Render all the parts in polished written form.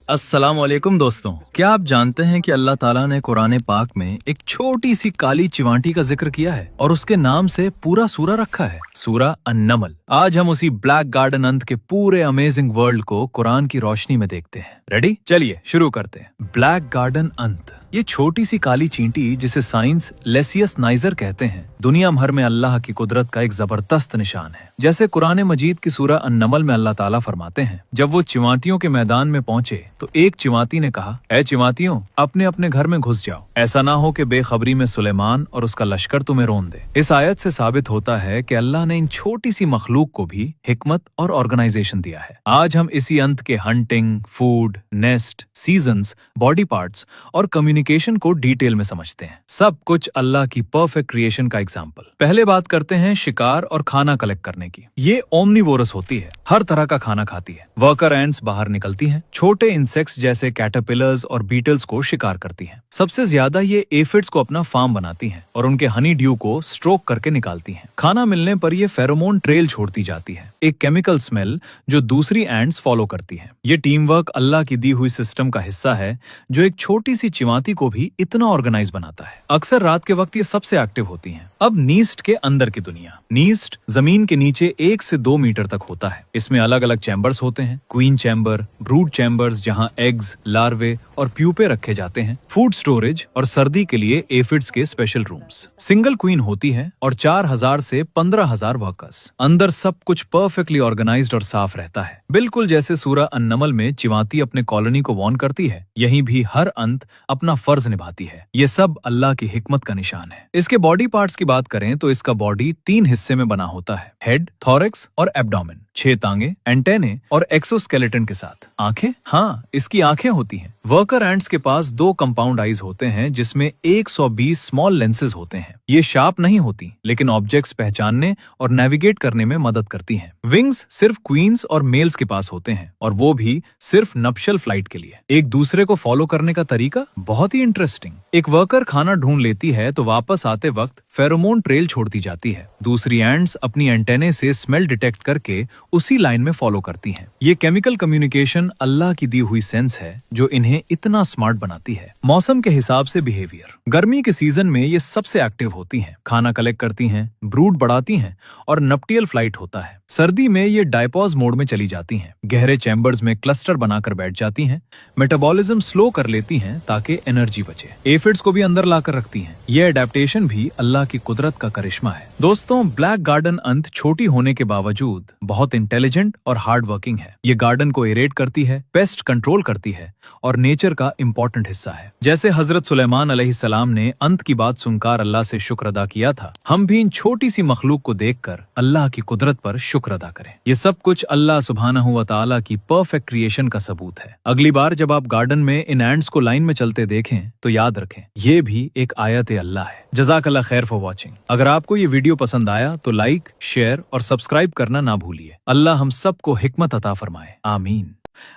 अस्सलाम वालेकुम दोस्तों, क्या आप जानते हैं कि अल्लाह ताला ने कुरान पाक में एक छोटी सी काली चिवांटी का जिक्र किया है और उसके नाम से पूरा सूरा रखा है, सूरा अन-नमल। आज हम उसी ब्लैक गार्डन अंत के पूरे अमेजिंग वर्ल्ड को कुरान की रोशनी में देखते हैं। रेडी? चलिए शुरू करते हैं। ब्लैक गार्डन अंत, ये छोटी सी काली चींटी जिसे साइंस लेसियस नाइजर कहते हैं, दुनिया भर में अल्लाह की कुदरत का एक जबरदस्त निशान है। जैसे कुरान मजीद की सूरा अन-नमल में अल्लाह ताला फरमाते हैं, जब वो चिवांटियों के मैदान में पहुंचे तो एक चिवांटी ने कहा, ऐ चिवांटियों, अपने अपने घर में घुस जाओ, ऐसा ना हो कि बेखबरी में सुलेमान और उसका लश्कर तुम्हें रोन दे। इस आयत से साबित होता है कि अल्लाह ने इन छोटी सी मखलूक को भी हिकमत और ऑर्गेनाइजेशन दिया है। आज हम इसी अंत के hunting, food, nest, seasons, body parts और कम्युनिकेशन को डिटेल में समझते हैं। सब कुछ अल्लाह की परफेक्ट क्रिएशन का एग्जाम्पल। पहले बात करते हैं शिकार और खाना कलेक्ट करने की। ये ओमनिवोरस होती है, हर तरह का खाना खाती है। वर्कर एंड्स बाहर निकलती हैं, छोटे इंसेक्ट्स जैसे कैटरपिलर्स और बीटल्स को शिकार करती हैं। सबसे ज्यादा ये एफिड्स को अपना फार्म बनाती हैं और उनके हनी ड्यू को स्ट्रोक करके निकालती हैं। खाना मिलने पर ये फेरोमोन ट्रेल छोड़ती जाती है, एक केमिकल स्मेल जो दूसरी एंड्स फॉलो करती हैं। ये टीम वर्क अल्लाह की दी हुई सिस्टम का हिस्सा है जो एक छोटी सी चिवांटी को भी इतना ऑर्गेनाइज बनाता है। अक्सर रात के वक्त ये सबसे एक्टिव होती हैं। अब नीस्ट के अंदर की दुनिया। नीस्ट जमीन के नीचे 1 से 2 मीटर तक होता है। इसमें अलग अलग चैम्बर्स होते हैं, क्वीन चैम्बर, ब्रूड चैम्बर्स जहां एग्स, लार्वे और प्यूपे रखे जाते हैं, फूड स्टोरेज और सर्दी के लिए एफिड्स के स्पेशल रूम्स। सिंगल क्वीन होती है और 4000 से 15000 वर्कर्स। अंदर सब कुछ परफेक्टली ऑर्गेनाइज्ड और साफ रहता है, बिल्कुल जैसे सूरा अन-नमल में चिवांटी अपने कॉलोनी को वार्न करती है, यहीं भी हर अंत अपना फर्ज निभाती है। ये सब अल्लाह की हिकमत का निशान है। इसके बॉडी पार्ट्स की बात करें तो इसका बॉडी 3 हिस्से में बना होता है, हेड, थोरेक्स और एब्डोमेन। 6 टांगे, एंटेने और एक्सोस्केलेटन के साथ। आंखें? हाँ, इसकी आंखें होती हैं। वर्कर एंड्स के पास 2 कंपाउंड आईज होते हैं जिसमें 120 स्मॉल लेंसेज होते हैं। ये शार्प नहीं होती लेकिन ऑब्जेक्ट्स पहचानने और नेविगेट करने में मदद करती हैं। विंग्स सिर्फ क्वींस और मेल्स के पास होते हैं और वो भी सिर्फ नप्शल फ्लाइट के लिए। एक दूसरे को फॉलो करने का तरीका बहुत ही इंटरेस्टिंग। एक वर्कर खाना ढूंढ लेती है तो वापस आते वक्त फेरोमोन ट्रेल छोड़ती जाती है। दूसरी एंड्स अपनी एंटेने से स्मेल डिटेक्ट करके उसी लाइन में फॉलो करती हैं। ये केमिकल कम्युनिकेशन अल्लाह की दी हुई सेंस है जो इन्हें इतना स्मार्ट बनाती है। मौसम के हिसाब से बिहेवियर। गर्मी के सीजन में ये सबसे एक्टिव होती हैं, खाना कलेक्ट करती हैं, ब्रूड बढ़ाती हैं और नप्टियल फ्लाइट होता है। सर्दी में ये डायपॉज मोड में चली जाती हैं, गहरे चैम्बर्स में क्लस्टर बनाकर बैठ जाती हैं, मेटाबॉलिज्म स्लो कर लेती हैं ताकि एनर्जी बचे। एफिड्स को भी अंदर लाकर रखती हैं। ये एडेप्टेशन भी अल्लाह की कुदरत का करिश्मा है। दोस्तों, ब्लैक गार्डन अंत छोटी होने के बावजूद बहुत इंटेलिजेंट और हार्ड वर्किंग है। ये गार्डन को एरेट करती है, पेस्ट कंट्रोल करती है और नेचर का इम्पोर्टेंट हिस्सा है। जैसे हजरत सुलेमान अलैहिस्सलाम ने अंत की बात सुनकर अल्लाह से शुक्र अदा किया था, हम भी इन छोटी सी मखलूक को देखकर अल्लाह की कुदरत पर शुक्र अदा करें। ये सब कुछ अल्लाह सुब्हानहू व तआला की परफेक्ट क्रिएशन का सबूत है। अगली बार जब आप गार्डन में इन एंड्स को लाइन में चलते देखें तो याद रखें, ये भी एक आयत अल्लाह है। जज़ाकल्लाह खैर फॉर वॉचिंग। अगर आपको ये वीडियो पसंद आया तो लाइक, शेयर और सब्सक्राइब करना ना भूलिए। अल्लाह हम सबको हिकमत अता फरमाए, आमीन।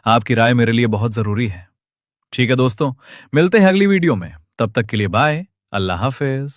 आपकी राय मेरे लिए बहुत जरूरी है। ठीक है दोस्तों, मिलते हैं अगली वीडियो में। तब तक के लिए बाय, अल्लाह हाफिज।